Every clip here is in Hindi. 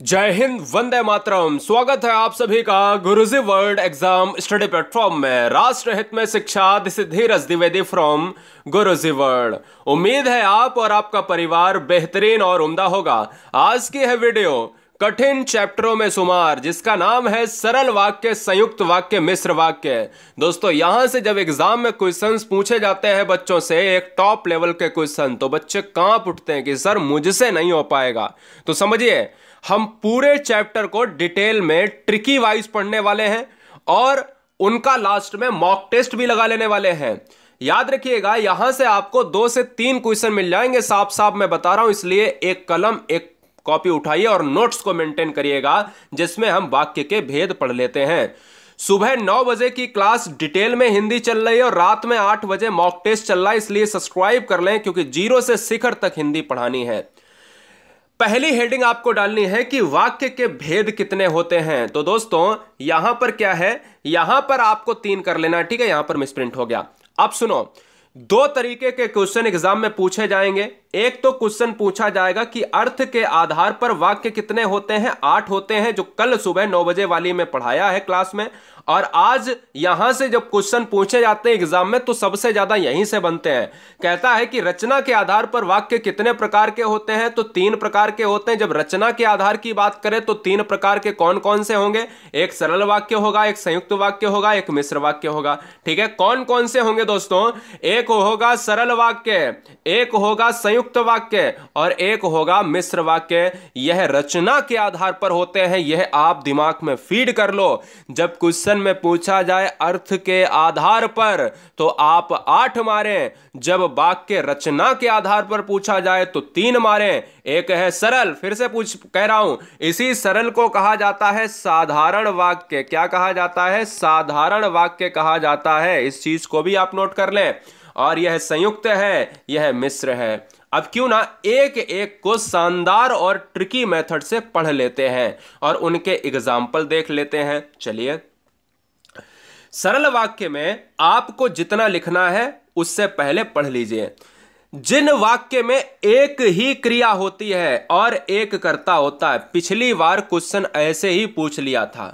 जय हिंद, वंदे मातरम। स्वागत है आप सभी का गुरुजी वर्ल्ड एग्जाम स्टडी प्लेटफॉर्म में। राष्ट्र हित में शिक्षा, this is Dheeraj Dwivedi from Guruji world. उम्मीद है आप और आपका परिवार बेहतरीन और उम्दा होगा। आज की है वीडियो कठिन चैप्टरों में शुमार, जिसका नाम है सरल वाक्य, संयुक्त वाक्य, मिश्र वाक्य। दोस्तों, यहां से जब एग्जाम में क्वेश्चंस पूछे जाते हैं बच्चों से, एक टॉप लेवल के क्वेश्चन, तो बच्चे कांप उठते हैं कि सर मुझसे नहीं हो पाएगा। तो समझिए, हम पूरे चैप्टर को डिटेल में ट्रिकी वाइज पढ़ने वाले हैं और उनका लास्ट में मॉक टेस्ट भी लगा लेने वाले हैं। याद रखिएगा, यहां से आपको 2 से 3 क्वेश्चन मिल जाएंगे, साफ साफ मैं बता रहा हूं। इसलिए एक कलम, एक कॉपी उठाइए और नोट्स को मेंटेन करिएगा, जिसमें हम वाक्य के भेद पढ़ लेते हैं। सुबह 9 बजे की क्लास डिटेल में हिंदी चल रही है और रात में 8 बजे मॉक टेस्ट चल रहा है, इसलिए सब्सक्राइब कर लें, क्योंकि 0 से शिखर तक हिंदी पढ़ानी है। पहली हेडिंग आपको डालनी है कि वाक्य के भेद कितने होते हैं। तो दोस्तों, यहां पर क्या है, यहां पर आपको 3 कर लेना, ठीक है। यहां पर मिसप्रिंट हो गया। अब सुनो, 2 तरीके के क्वेश्चन एग्जाम में पूछे जाएंगे। एक तो क्वेश्चन पूछा जाएगा कि अर्थ के आधार पर वाक्य कितने होते हैं। 8 होते हैं, जो कल सुबह 9 बजे वाली में पढ़ाया है क्लास में। और आज यहां से जब क्वेश्चन पूछे जाते हैं एग्जाम में, तो सबसे ज्यादा यहीं से बनते हैं। कहता है कि रचना के आधार पर वाक्य कितने प्रकार के होते हैं, तो 3 प्रकार के होते हैं। जब रचना के आधार की बात करें तो 3 प्रकार के कौन कौन से होंगे? एक सरल वाक्य होगा, एक संयुक्त वाक्य होगा, एक मिश्र वाक्य होगा, ठीक है। कौन कौन से होंगे दोस्तों? एक होगा सरल वाक्य, एक होगा संयुक्त वाक्य और एक होगा मिश्र वाक्य। यह रचना के आधार पर होते हैं, यह आप दिमाग में फीड कर लो। जब क्वेश्चन में पूछा जाए अर्थ के आधार पर, तो आप 8 मारें। जब वाक्य रचना के आधार पर पूछा जाए तो 3 मारें। एक है सरल, फिर से कह रहा हूं, इसी सरल को कहा जाता है साधारण वाक्य। क्या कहा जाता है? साधारण वाक्य कहा जाता है। इस चीज को भी आप नोट कर लें। और यह संयुक्त है, यह मिश्र है। अब क्यों ना एक एक को शानदार और ट्रिकी मेथड से पढ़ लेते हैं और उनके एग्जाम्पल देख लेते हैं। चलिए, सरल वाक्य में आपको जितना लिखना है उससे पहले पढ़ लीजिए। जिन वाक्य में एक ही क्रिया होती है और एक कर्ता होता है। पिछली बार क्वेश्चन ऐसे ही पूछ लिया था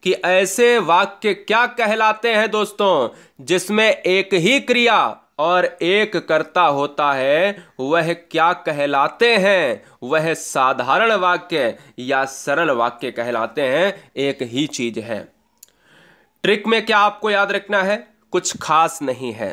कि ऐसे वाक्य क्या कहलाते हैं दोस्तों, जिसमें एक ही क्रिया और एक कर्ता होता है, वह क्या कहलाते हैं? वह साधारण वाक्य या सरल वाक्य कहलाते हैं। एक ही चीज है। ट्रिक में क्या आपको याद रखना है? कुछ खास नहीं है।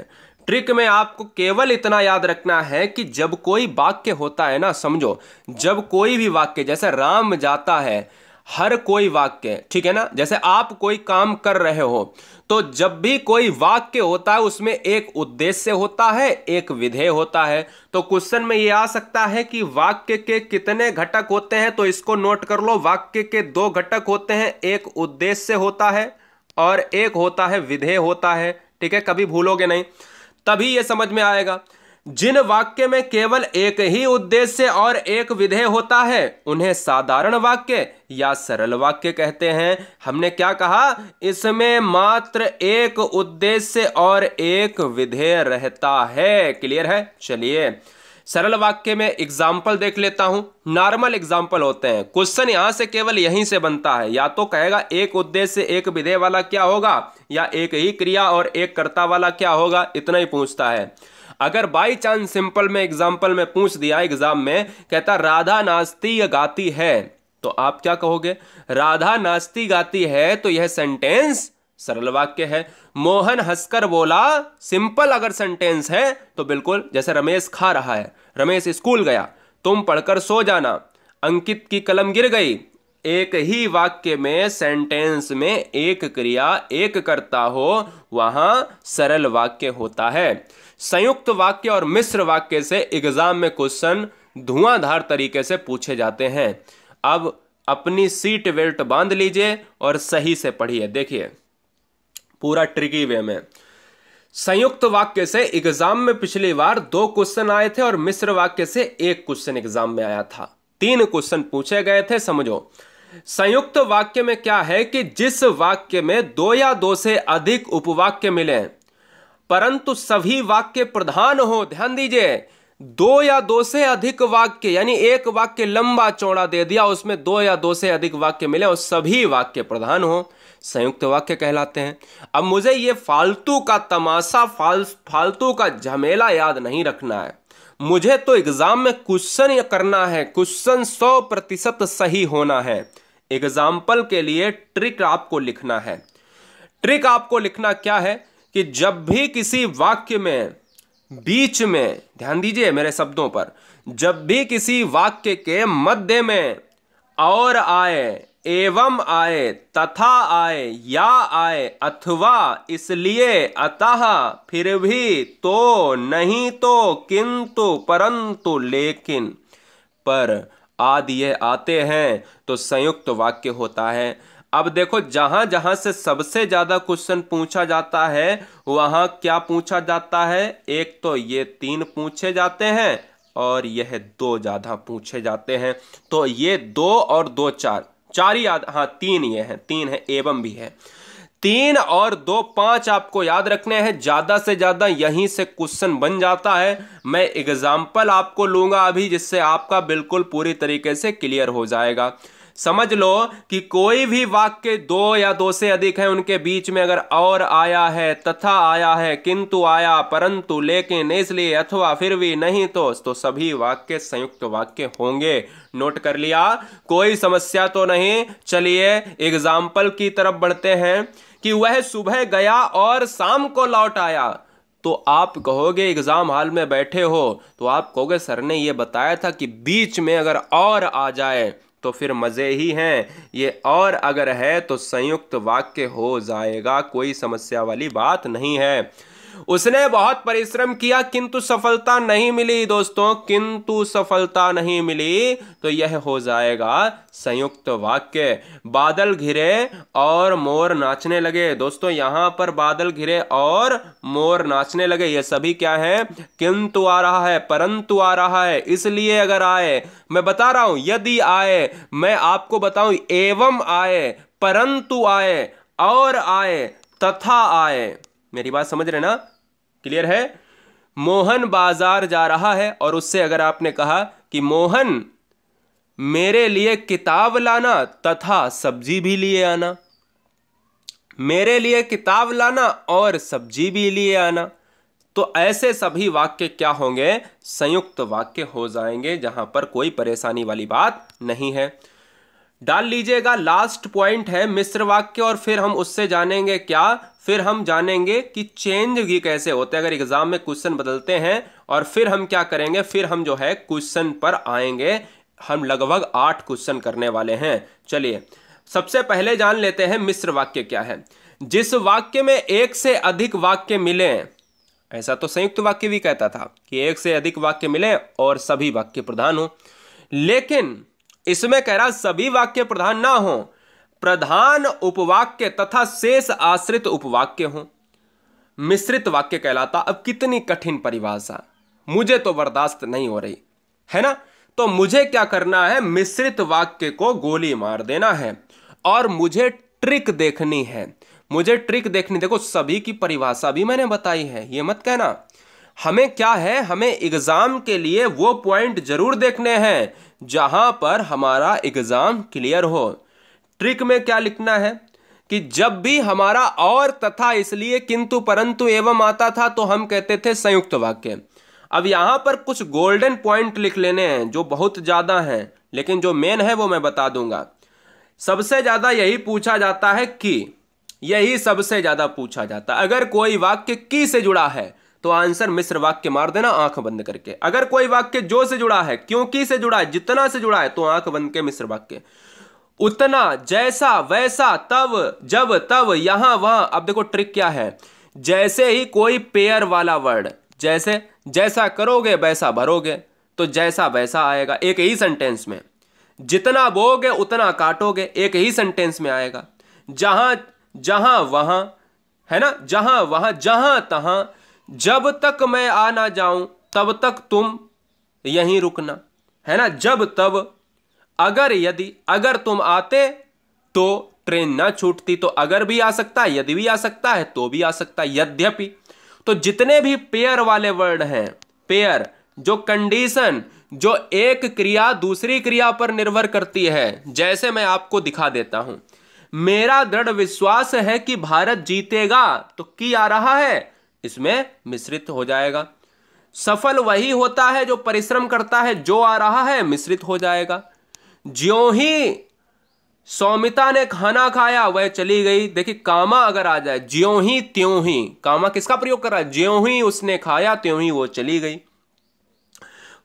ट्रिक में आपको केवल इतना याद रखना है कि जब कोई वाक्य होता है ना, समझो, जब कोई भी वाक्य, जैसे राम जाता है, हर कोई वाक्य, ठीक है ना, जैसे आप कोई काम कर रहे हो, तो जब भी कोई वाक्य होता है उसमें एक उद्देश्य होता है, एक विधेय होता है। तो क्वेश्चन में यह आ सकता है कि वाक्य के कितने घटक होते हैं, तो इसको नोट कर लो। वाक्य के 2 घटक होते हैं, एक उद्देश्य होता है और एक होता है विधेय होता है, ठीक है। कभी भूलोगे नहीं, तभी यह समझ में आएगा। जिन वाक्य में केवल एक ही उद्देश्य और एक विधेय होता है, उन्हें साधारण वाक्य या सरल वाक्य कहते हैं। हमने क्या कहा? इसमें मात्र एक उद्देश्य और एक विधेय रहता है। क्लियर है? चलिए, सरल वाक्य में एग्जाम्पल देख लेता हूं। नॉर्मल एग्जाम्पल होते हैं। क्वेश्चन यहां से केवल यहीं से बनता है। या तो कहेगा एक उद्देश्य एक विधेय वाला क्या होगा, या एक ही क्रिया और एक कर्ता वाला क्या होगा, इतना ही पूछता है। अगर बाई चांस सिंपल में एग्जाम्पल में पूछ दिया एग्जाम में, कहता राधा नाचती गाती है, तो आप क्या कहोगे? राधा नाचती गाती है, तो यह सेंटेंस सरल वाक्य है। मोहन हंसकर बोला, सिंपल अगर सेंटेंस है तो बिल्कुल, जैसे रमेश खा रहा है, रमेश स्कूल गया, तुम पढ़कर सो जाना, अंकित की कलम गिर गई। एक ही वाक्य में, सेंटेंस में एक क्रिया एक कर्ता हो, वहां सरल वाक्य होता है। संयुक्त वाक्य और मिश्र वाक्य से एग्जाम में क्वेश्चन धुआंधार तरीके से पूछे जाते हैं। अब अपनी सीट बेल्ट बांध लीजिए और सही से पढ़िए। देखिए, पूरा ट्रिकी वे में। संयुक्त वाक्य से एग्जाम में पिछली बार 2 क्वेश्चन आए थे और मिश्र वाक्य से 1 क्वेश्चन एग्जाम में आया था। 3 क्वेश्चन पूछे गए थे। समझो, संयुक्त वाक्य में क्या है कि जिस वाक्य में 2 या 2 से अधिक उपवाक्य मिले, परंतु सभी वाक्य प्रधान हो, ध्यान दीजिए, दो या दो से अधिक वाक्य, यानी एक वाक्य लंबा चौड़ा दे दिया, उसमें दो या दो से अधिक वाक्य मिले और सभी वाक्य प्रधान हो, संयुक्त वाक्य कहलाते हैं। अब मुझे ये फालतू का तमाशा, फालतू का झमेला याद नहीं रखना है। मुझे तो एग्जाम में क्वेश्चन करना है, क्वेश्चन 100% सही होना है। एग्जाम्पल के लिए ट्रिक आपको लिखना है। ट्रिक आपको लिखना क्या है कि जब भी किसी वाक्य में बीच में, ध्यान दीजिए मेरे शब्दों पर, जब भी किसी वाक्य के मध्य में और आए, एवं आए, तथा आए, या आए, अथवा, इसलिए, अतः, फिर भी, तो, नहीं तो, किंतु, परंतु, लेकिन, पर आदि ये आते हैं तो संयुक्त वाक्य होता है। अब देखो, जहां जहां से सबसे ज्यादा क्वेश्चन पूछा जाता है वहां क्या पूछा जाता है, एक तो ये 3 पूछे जाते हैं और यह 2 ज्यादा पूछे जाते हैं। तो ये 2 और 2 4 ही याद, हाँ 3 ये हैं, 3 है, एवं भी है। 3 और 2 5 आपको याद रखने हैं। ज्यादा से ज्यादा यहीं से क्वेश्चन बन जाता है। मैं एग्जाम्पल आपको लूंगा अभी, जिससे आपका बिल्कुल पूरी तरीके से क्लियर हो जाएगा। समझ लो कि कोई भी वाक्य 2 या 2 से अधिक है, उनके बीच में अगर और आया है, तथा आया है, किंतु आया, परंतु, लेकिन, इसलिए, अथवा, फिर भी, नहीं तो सभी वाक्य संयुक्त वाक्य होंगे। नोट कर लिया? कोई समस्या तो नहीं। चलिए एग्जाम्पल की तरफ बढ़ते हैं कि वह सुबह गया और शाम को लौट आया। तो आप कहोगे, एग्जाम हॉल में बैठे हो तो आप कहोगे सर ने ये बताया था कि बीच में अगर और आ जाए तो फिर मजे ही हैं। ये और अगर है तो संयुक्त वाक्य हो जाएगा, कोई समस्या वाली बात नहीं है। उसने बहुत परिश्रम किया किंतु सफलता नहीं मिली। दोस्तों, किंतु सफलता नहीं मिली तो यह हो जाएगा संयुक्त वाक्य। बादल घिरे और मोर नाचने लगे। दोस्तों, यहां पर बादल घिरे और मोर नाचने लगे, ये सभी क्या है? किंतु आ रहा है, परंतु आ रहा है, इसलिए अगर आए, मैं बता रहा हूं, यदि आए, मैं आपको बताऊं, एवं आए, परंतु आए, और आए, तथा आए। मेरी बात समझ रहे ना? क्लियर है? मोहन बाजार जा रहा है और उससे अगर आपने कहा कि मोहन मेरे लिए किताब लाना तथा सब्जी भी लिए आना, मेरे लिए किताब लाना और सब्जी भी लिए आना, तो ऐसे सभी वाक्य क्या होंगे? संयुक्त वाक्य हो जाएंगे, जहां पर कोई परेशानी वाली बात नहीं है। डाल लीजिएगा। लास्ट पॉइंट है मिश्र वाक्य, और फिर हम उससे जानेंगे क्या? फिर हम जानेंगे कि चेंज भी कैसे होते हैं अगर एग्जाम में क्वेश्चन बदलते हैं, और फिर हम क्या करेंगे, फिर हम जो है क्वेश्चन पर आएंगे। हम लगभग 8 क्वेश्चन करने वाले हैं। चलिए सबसे पहले जान लेते हैं मिश्र वाक्य क्या है। जिस वाक्य में एक से अधिक वाक्य मिले, ऐसा तो संयुक्त वाक्य भी कहता था कि एक से अधिक वाक्य मिले और सभी वाक्य प्रधान हो, लेकिन इसमें कह रहा सभी वाक्य प्रधान ना हो, प्रधान उपवाक्य तथा शेष आश्रित उपवाक्य हो, मिश्रित वाक्य कहलाता। अब कितनी कठिन परिभाषा, मुझे तो बर्दाश्त नहीं हो रही है ना। तो मुझे क्या करना है, मिश्रित वाक्य को गोली मार देना है और मुझे ट्रिक देखनी है। मुझे ट्रिक देखनी, देखो सभी की परिभाषा भी मैंने बताई है, ये मत कहना। हमें क्या है, हमें एग्जाम के लिए वो पॉइंट जरूर देखने हैं जहां पर हमारा एग्जाम क्लियर हो। ट्रिक में क्या लिखना है कि जब भी हमारा और, तथा, इसलिए, किंतु, परंतु, एवं आता था तो हम कहते थे संयुक्त वाक्य। अब यहां पर कुछ गोल्डन पॉइंट लिख लेने हैं जो बहुत ज्यादा हैं, लेकिन जो मेन है वो मैं बता दूंगा। सबसे ज्यादा यही पूछा जाता है कि, यही सबसे ज्यादा पूछा जाता है। अगर कोई वाक्य की से जुड़ा है तो आंसर मिश्र वाक्य मार देना आंख बंद करके। अगर कोई वाक्य जो से जुड़ा है, क्योंकि से जुड़ा है, जितना से जुड़ा है, तो आंख बंद के मिश्र वाक्य। उतना, जैसा, वैसा, तब, जब, तब, यहां, वहां। अब देखो ट्रिक क्या है, जैसे ही कोई पेयर वाला वर्ड, जैसे, जैसा करोगे वैसा भरोगे, तो जैसा वैसा आएगा एक ही सेंटेंस में। जितना बोगे उतना काटोगे, एक ही सेंटेंस में आएगा। जहां जहां वहां, है ना, जहां वहां, जहां तहां, जब तक मैं आ ना जाऊं तब तक तुम यहीं रुकना, है ना, जब तब, अगर, यदि, अगर तुम आते तो ट्रेन ना छूटती। तो अगर भी आ सकता है, यदि भी आ सकता है, तो भी आ सकता है, यद्यपि। तो जितने भी पेयर वाले वर्ड हैं, पेयर, जो कंडीशन, जो एक क्रिया दूसरी क्रिया पर निर्भर करती है, जैसे मैं आपको दिखा देता हूं, मेरा दृढ़ विश्वास है कि भारत जीतेगा, तो की आ रहा है, इसमें मिश्रित हो जाएगा। सफल वही होता है जो परिश्रम करता है, जो आ रहा है मिश्रित हो जाएगा। ज्यों ही सौमिता ने खाना खाया वह चली गई, देखिए कामा अगर आ जाए, ज्यों ही त्यों ही, कामा किसका प्रयोग कर रहा है, ज्यों ही उसने खाया त्यों ही वो चली गई।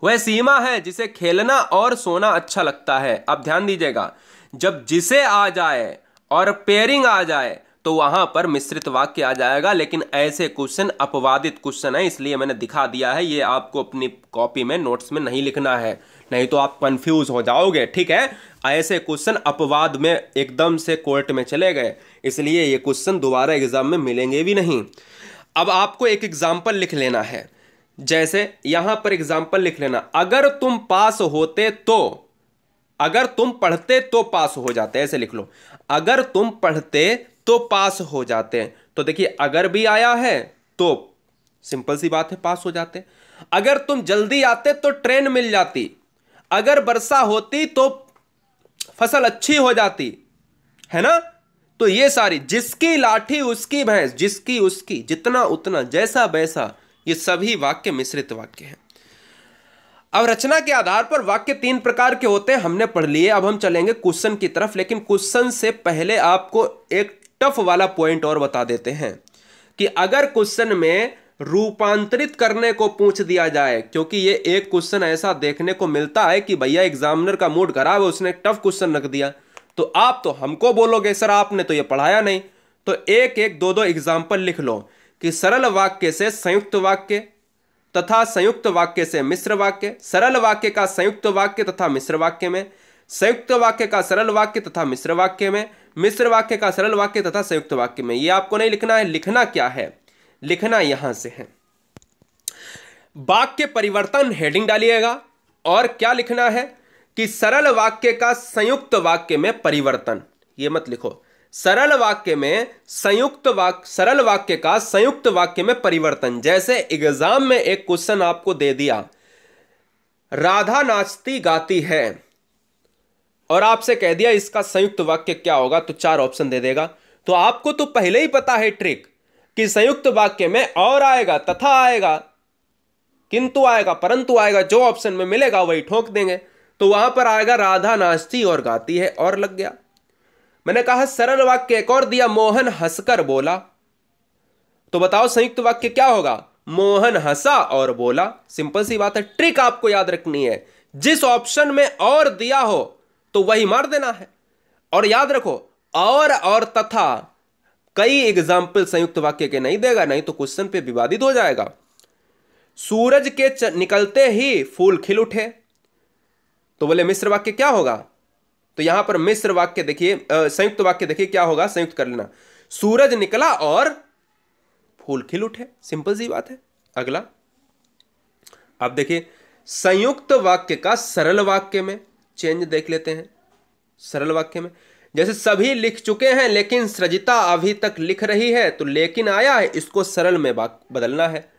वह सीमा है जिसे खेलना और सोना अच्छा लगता है। अब ध्यान दीजिएगा, जब जिसे आ जाए और पेयरिंग आ जाए तो वहां पर मिश्रित वाक्य आ जाएगा, लेकिन ऐसे क्वेश्चन अपवादित क्वेश्चन है, इसलिए मैंने दिखा दिया है। ये आपको अपनी कॉपी में, नोट्स में नहीं लिखना है, नहीं तो आप कंफ्यूज हो जाओगे, ठीक है। ऐसे क्वेश्चन अपवाद में एकदम से कोर्ट में चले गए, इसलिए ये क्वेश्चन दोबारा एग्जाम में मिलेंगे भी नहीं। अब आपको एक एग्जाम्पल लिख लेना है, जैसे यहां पर एग्जाम्पल लिख लेना, अगर तुम पास होते तो, अगर तुम पढ़ते तो पास हो जाते, ऐसे लिख लो, अगर तुम पढ़ते तो पास हो जाते। तो देखिए अगर भी आया है तो सिंपल सी बात है, पास हो जाते। अगर तुम जल्दी आते तो ट्रेन मिल जाती, अगर वर्षा होती तो फसल अच्छी हो जाती, है ना। तो ये सारी, जिसकी लाठी उसकी भैंस, जिसकी उसकी, जितना उतना, जैसा वैसा, ये सभी वाक्य मिश्रित वाक्य हैं। अब रचना के आधार पर वाक्य 3 प्रकार के होते हैं, हमने पढ़ लिए। अब हम चलेंगे क्वेश्चन की तरफ, लेकिन क्वेश्चन से पहले आपको एक टफ वाला पॉइंट और बता देते हैं कि अगर क्वेश्चन में रूपांतरित करने को पूछ दिया जाए, क्योंकि ये एक क्वेश्चन ऐसा देखने को मिलता है कि भैया एग्जामिनर का मूड खराब है, उसने टफ क्वेश्चन रख दिया, तो आप तो हमको बोलोगे सर आपने तो ये पढ़ाया नहीं। तो एक एक दो दो एग्जाम्पल लिख लो कि सरल वाक्य से संयुक्त वाक्य तथा संयुक्त वाक्य से मिश्र वाक्य, सरल वाक्य का संयुक्त वाक्य तथा मिश्र वाक्य में, संयुक्त वाक्य का सरल वाक्य तथा मिश्र वाक्य में, मिश्र वाक्य का सरल वाक्य तथा संयुक्त वाक्य में। ये आपको नहीं लिखना है, लिखना क्या है, लिखना यहां से है वाक्य परिवर्तन, हेडिंग डालिएगा। और क्या लिखना है कि सरल वाक्य का संयुक्त वाक्य में परिवर्तन, ये मत लिखो, सरल वाक्य में संयुक्त वाक्य, सरल वाक्य का संयुक्त वाक्य में परिवर्तन। जैसे एग्जाम में एक क्वेश्चन आपको दे दिया, राधा नाचती गाती है, और आपसे कह दिया इसका संयुक्त वाक्य क्या होगा, तो 4 ऑप्शन दे देगा। तो आपको तो पहले ही पता है ट्रिक कि संयुक्त वाक्य में और आएगा, तथा आएगा, किंतु आएगा, परंतु आएगा, जो ऑप्शन में मिलेगा वही ठोक देंगे। तो वहां पर आएगा राधा नाचती और गाती है, और लग गया। मैंने कहा सरल वाक्य एक और दिया, मोहन हंसकर बोला, तो बताओ संयुक्त वाक्य क्या होगा, मोहन हंसा और बोला। सिंपल सी बात है, ट्रिक आपको याद रखनी है, जिस ऑप्शन में और दिया हो तो वही मार देना है। और याद रखो, और तथा कई एग्जाम्पल संयुक्त वाक्य के नहीं देगा, नहीं तो क्वेश्चन पे विवादित हो जाएगा। सूरज के निकलते ही फूल खिल उठे, तो बोले मिश्र वाक्य क्या होगा, तो यहां पर मिश्र वाक्य देखिए, संयुक्त वाक्य देखिए क्या होगा, संयुक्त कर लेना, सूरज निकला और फूल खिल उठे, सिंपल सी बात है। अगला अब देखिए, संयुक्त वाक्य का सरल वाक्य में चेंज देख लेते हैं। सरल वाक्य में जैसे सभी लिख चुके हैं लेकिन सृजिता अभी तक लिख रही है, तो लेकिन आया है, इसको सरल में बदलना है।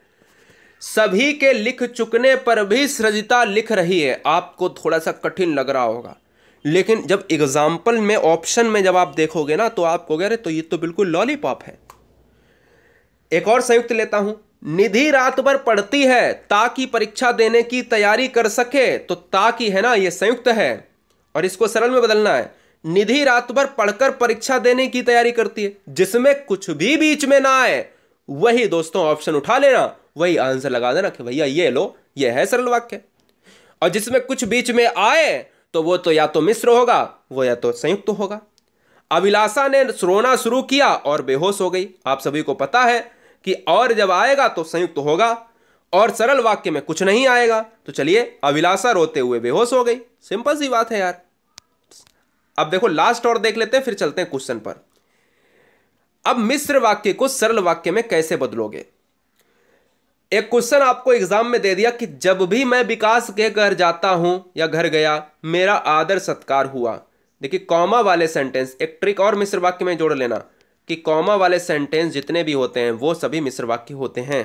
सभी के लिख चुकने पर भी सृजिता लिख रही है, आपको थोड़ा सा कठिन लग रहा होगा, लेकिन जब एग्जाम्पल में ऑप्शन में जब आप देखोगे ना तो आप कहोगे अरे तो ये तो बिल्कुल लॉलीपॉप है। एक और संयुक्त लेता हूं, निधि रात भर पढ़ती है ताकि परीक्षा देने की तैयारी कर सके, तो ताकि है ना, ये संयुक्त है, और इसको सरल में बदलना है, निधि रात भर पढ़कर परीक्षा देने की तैयारी करती है। जिसमें कुछ भी बीच में ना आए वही दोस्तों ऑप्शन उठा लेना, वही आंसर लगा देना कि भैया ये लो, ये है सरल वाक्य। और जिसमें कुछ बीच में आए तो वो तो या तो मिश्र होगा, वो या तो संयुक्त होगा। अभिलाषा ने रोना शुरू किया और बेहोश हो गई, आप सभी को पता है कि और जब आएगा तो संयुक्त होगा, और सरल वाक्य में कुछ नहीं आएगा, तो चलिए अभिलाषा रोते हुए बेहोश हो गई, सिंपल सी बात है यार। अब देखो लास्ट और देख लेते हैं, फिर चलते हैं क्वेश्चन पर। अब मिश्र वाक्य को सरल वाक्य में कैसे बदलोगे। एक क्वेश्चन आपको एग्जाम में दे दिया कि जब भी मैं विकास के घर जाता हूं या घर गया मेरा आदर सत्कार हुआ। देखिए कॉमा वाले सेंटेंस, एक ट्रिक और मिश्र वाक्य में जोड़ लेना कि कॉमा वाले सेंटेंस जितने भी होते हैं वो सभी मिश्र वाक्य होते हैं।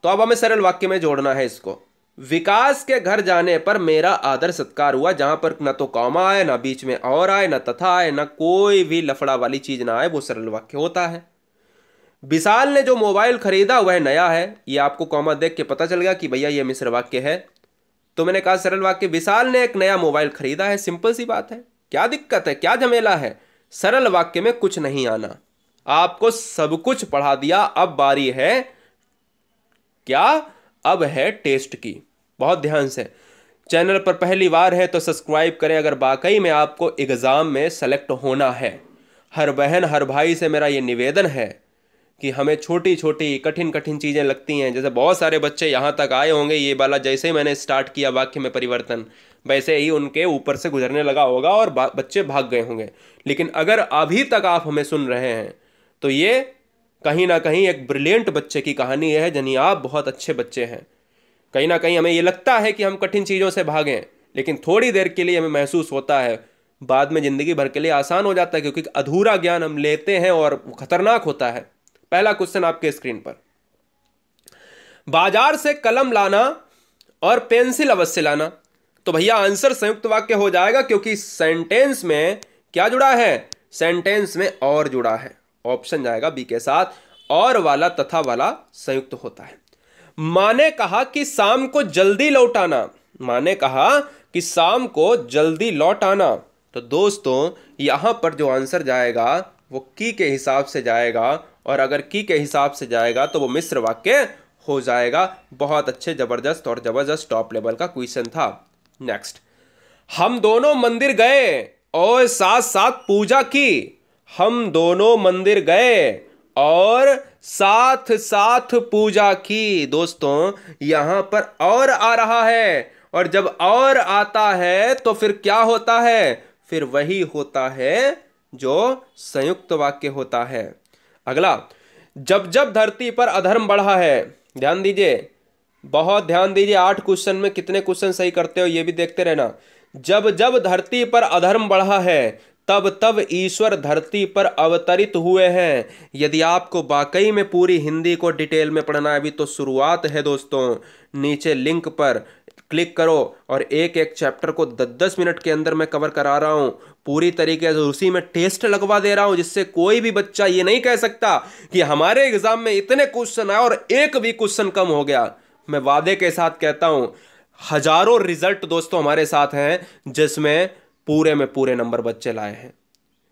तो अब हमें सरल वाक्य में जोड़ना है इसको। विकास के घर जाने पर मेरा आदर सत्कार हुआ, जहां पर न तो कॉमा आए, ना बीच में और आए, ना तथा आए, ना कोई भी लफड़ा वाली चीज ना आए, वो सरल वाक्य होता है। विशाल ने जो मोबाइल खरीदा वह नया है, ये आपको कॉमा देख के पता चल गया कि भैया ये मिश्र वाक्य है। तो मैंने कहा सरल वाक्य, विशाल ने एक नया मोबाइल खरीदा है, सिंपल सी बात है, क्या दिक्कत है, क्या झमेला है। सरल वाक्य में कुछ नहीं आना, आपको सब कुछ पढ़ा दिया। अब बारी है क्या, अब है टेस्ट की। बहुत ध्यान से, चैनल पर पहली बार है तो सब्सक्राइब करें अगर वाकई में आपको एग्जाम में सेलेक्ट होना है। हर बहन हर भाई से मेरा ये निवेदन है कि हमें छोटी छोटी कठिन कठिन चीज़ें लगती हैं। जैसे बहुत सारे बच्चे यहाँ तक आए होंगे, ये वाला जैसे ही मैंने स्टार्ट किया वाक्य में परिवर्तन, वैसे ही उनके ऊपर से गुजरने लगा होगा और बच्चे भाग गए होंगे। लेकिन अगर अभी तक आप हमें सुन रहे हैं तो ये कहीं ना कहीं एक ब्रिलियंट बच्चे की कहानी है, यानी आप बहुत अच्छे बच्चे हैं। कहीं ना कहीं हमें ये लगता है कि हम कठिन चीज़ों से भागें, लेकिन थोड़ी देर के लिए हमें महसूस होता है, बाद में ज़िंदगी भर के लिए आसान हो जाता है, क्योंकि अधूरा ज्ञान हम लेते हैं और खतरनाक होता है। पहला क्वेश्चन आपके स्क्रीन पर, बाजार से कलम लाना और पेंसिल अवश्य लाना। तो भैया आंसर संयुक्त वाक्य हो जाएगा, क्योंकि सेंटेंस में क्या जुड़ा है, सेंटेंस में और जुड़ा है। ऑप्शन जाएगा बी के साथ, और वाला तथा वाला संयुक्त होता है। माँ ने कहा कि शाम को जल्दी लौट आना, माँ ने कहा कि शाम को जल्दी लौट आना। तो दोस्तों यहां पर जो आंसर जाएगा वो की के हिसाब से जाएगा, और अगर की के हिसाब से जाएगा तो वो मिश्र वाक्य हो जाएगा। बहुत अच्छे, जबरदस्त और जबरदस्त टॉप लेवल का क्वेश्चन था। नेक्स्ट, हम दोनों मंदिर गए और साथ साथ पूजा की। हम दोनों मंदिर गए और साथ साथ पूजा की। दोस्तों यहां पर और आ रहा है, और जब और आता है तो फिर क्या होता है, फिर वही होता है जो संयुक्त वाक्य होता है। अगला, जब जब धरती पर अधर्म बढ़ा है। ध्यान दीजिए, बहुत ध्यान दीजिए, 8 क्वेश्चन में कितने क्वेश्चन सही करते हो ये भी देखते रहना। जब जब धरती पर अधर्म बढ़ा है तब तब ईश्वर धरती पर अवतरित हुए हैं। यदि आपको वाकई में पूरी हिंदी को डिटेल में पढ़ना है, अभी तो शुरुआत है दोस्तों, नीचे लिंक पर क्लिक करो और एक एक चैप्टर को 10-10 मिनट के अंदर मैं कवर करा रहा हूं पूरी तरीके से। उसी में टेस्ट लगवा दे रहा हूं, जिससे कोई भी बच्चा ये नहीं कह सकता कि हमारे एग्जाम में इतने क्वेश्चन आए और एक भी क्वेश्चन कम हो गया। मैं वादे के साथ कहता हूं, हजारों रिजल्ट दोस्तों हमारे साथ हैं जिसमें पूरे में पूरे नंबर बच्चे लाए हैं।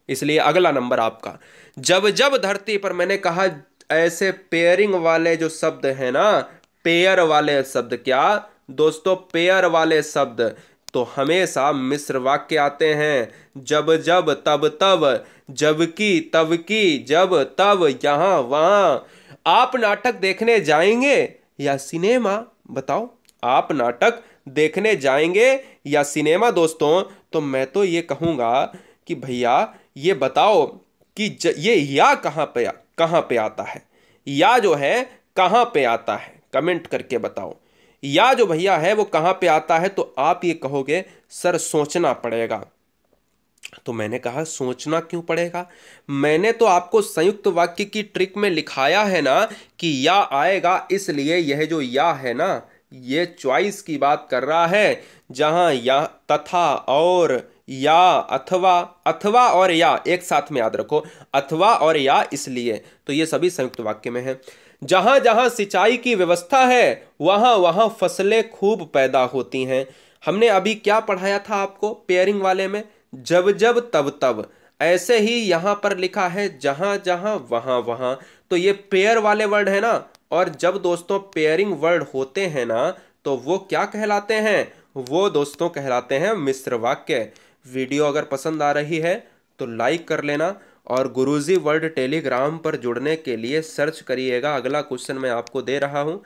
इसलिए अगला नंबर आपका, जब जब धरती पर, मैंने कहा ऐसे पेयरिंग वाले जो शब्द है ना, पेयर वाले शब्द, क्या दोस्तों, पेयर वाले शब्द तो हमेशा मिश्र वाक्य आते हैं। जब जब, तब तब, जबकि, तब की, जब तब, यहां वहां। आप नाटक देखने जाएंगे या सिनेमा, बताओ, आप नाटक देखने जाएंगे या सिनेमा। दोस्तों तो मैं तो ये कहूंगा कि भैया ये बताओ कि ये या कहां पे आता है, या जो है कहां पे आता है, कमेंट करके बताओ। या जो भैया है वो कहां पे आता है, तो आप ये कहोगे सर सोचना पड़ेगा। तो मैंने कहा सोचना क्यों पड़ेगा, मैंने तो आपको संयुक्त वाक्य की ट्रिक में लिखाया है ना कि या आएगा, इसलिए यह जो या है ना ये चॉइस की बात कर रहा है, जहां या, तथा, और, या, अथवा, अथवा और या एक साथ में याद रखो, अथवा और या, इसलिए तो ये सभी संयुक्त वाक्य में है। जहां जहां सिंचाई की व्यवस्था है वहां वहां फसलें खूब पैदा होती हैं। हमने अभी क्या पढ़ाया था आपको पेयरिंग वाले में, जब जब, तब तब। ऐसे ही यहां पर लिखा है जहां जहां, वहां वहां, तो ये पेयर वाले वर्ड है ना। और जब दोस्तों पेयरिंग वर्ड होते हैं ना तो वो क्या कहलाते हैं, वो दोस्तों कहलाते हैं मिश्र वाक्य। वीडियो अगर पसंद आ रही है तो लाइक कर लेना, और गुरुजी वर्ल्ड टेलीग्राम पर जुड़ने के लिए सर्च करिएगा। अगला क्वेश्चन मैं आपको दे रहा हूँ,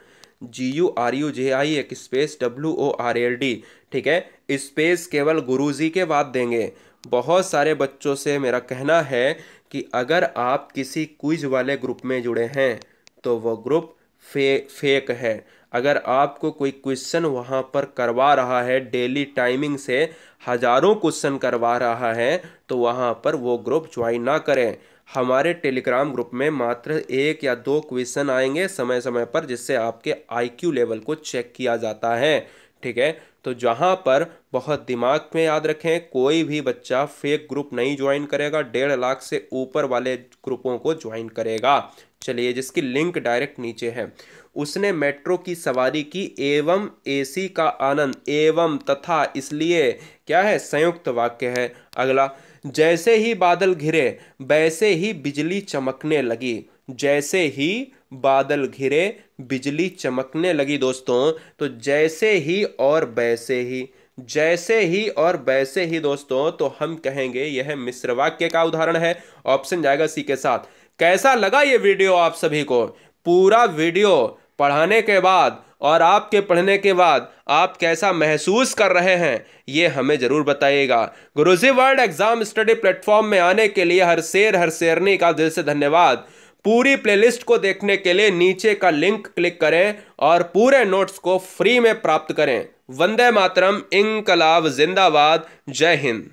GURUJI एक स्पेस WORLD, ठीक है, स्पेस केवल गुरुजी के बाद देंगे। बहुत सारे बच्चों से मेरा कहना है कि अगर आप किसी क्विज वाले ग्रुप में जुड़े हैं तो वो ग्रुप फेक है। अगर आपको कोई क्वेश्चन वहाँ पर करवा रहा है, डेली टाइमिंग से हजारों क्वेश्चन करवा रहा है, तो वहाँ पर वो ग्रुप ज्वाइन ना करें। हमारे टेलीग्राम ग्रुप में मात्र 1 या 2 क्वेश्चन आएंगे समय समय पर, जिससे आपके आईक्यू लेवल को चेक किया जाता है। ठीक है, तो जहां पर बहुत दिमाग में याद रखें, कोई भी बच्चा फेक ग्रुप नहीं ज्वाइन करेगा, 1.5 लाख से ऊपर वाले ग्रुपों को ज्वाइन करेगा। चलिए, जिसकी लिंक डायरेक्ट नीचे है। उसने मेट्रो की सवारी की एवं एसी का आनंद, एवं तथा इसलिए क्या है, संयुक्त वाक्य है। अगला, जैसे ही बादल घिरे वैसे ही बिजली चमकने लगी। जैसे ही बादल घिरे बिजली चमकने लगी। दोस्तों, तो जैसे ही और वैसे ही, जैसे ही और वैसे ही दोस्तों, तो हम कहेंगे यह मिश्र वाक्य का उदाहरण है। ऑप्शन जाएगा सी के साथ। कैसा लगा ये वीडियो आप सभी को? पूरा वीडियो पढ़ाने के बाद और आपके पढ़ने के बाद आप कैसा महसूस कर रहे हैं, ये हमें जरूर बताइएगा। गुरुजी वर्ल्ड एग्जाम स्टडी प्लेटफॉर्म में आने के लिए हर शेर हर शेरनी का दिल से धन्यवाद। पूरी प्लेलिस्ट को देखने के लिए नीचे का लिंक क्लिक करें और पूरे नोट्स को फ्री में प्राप्त करें। वंदे मातरम, इंकलाब जिंदाबाद, जय हिंद।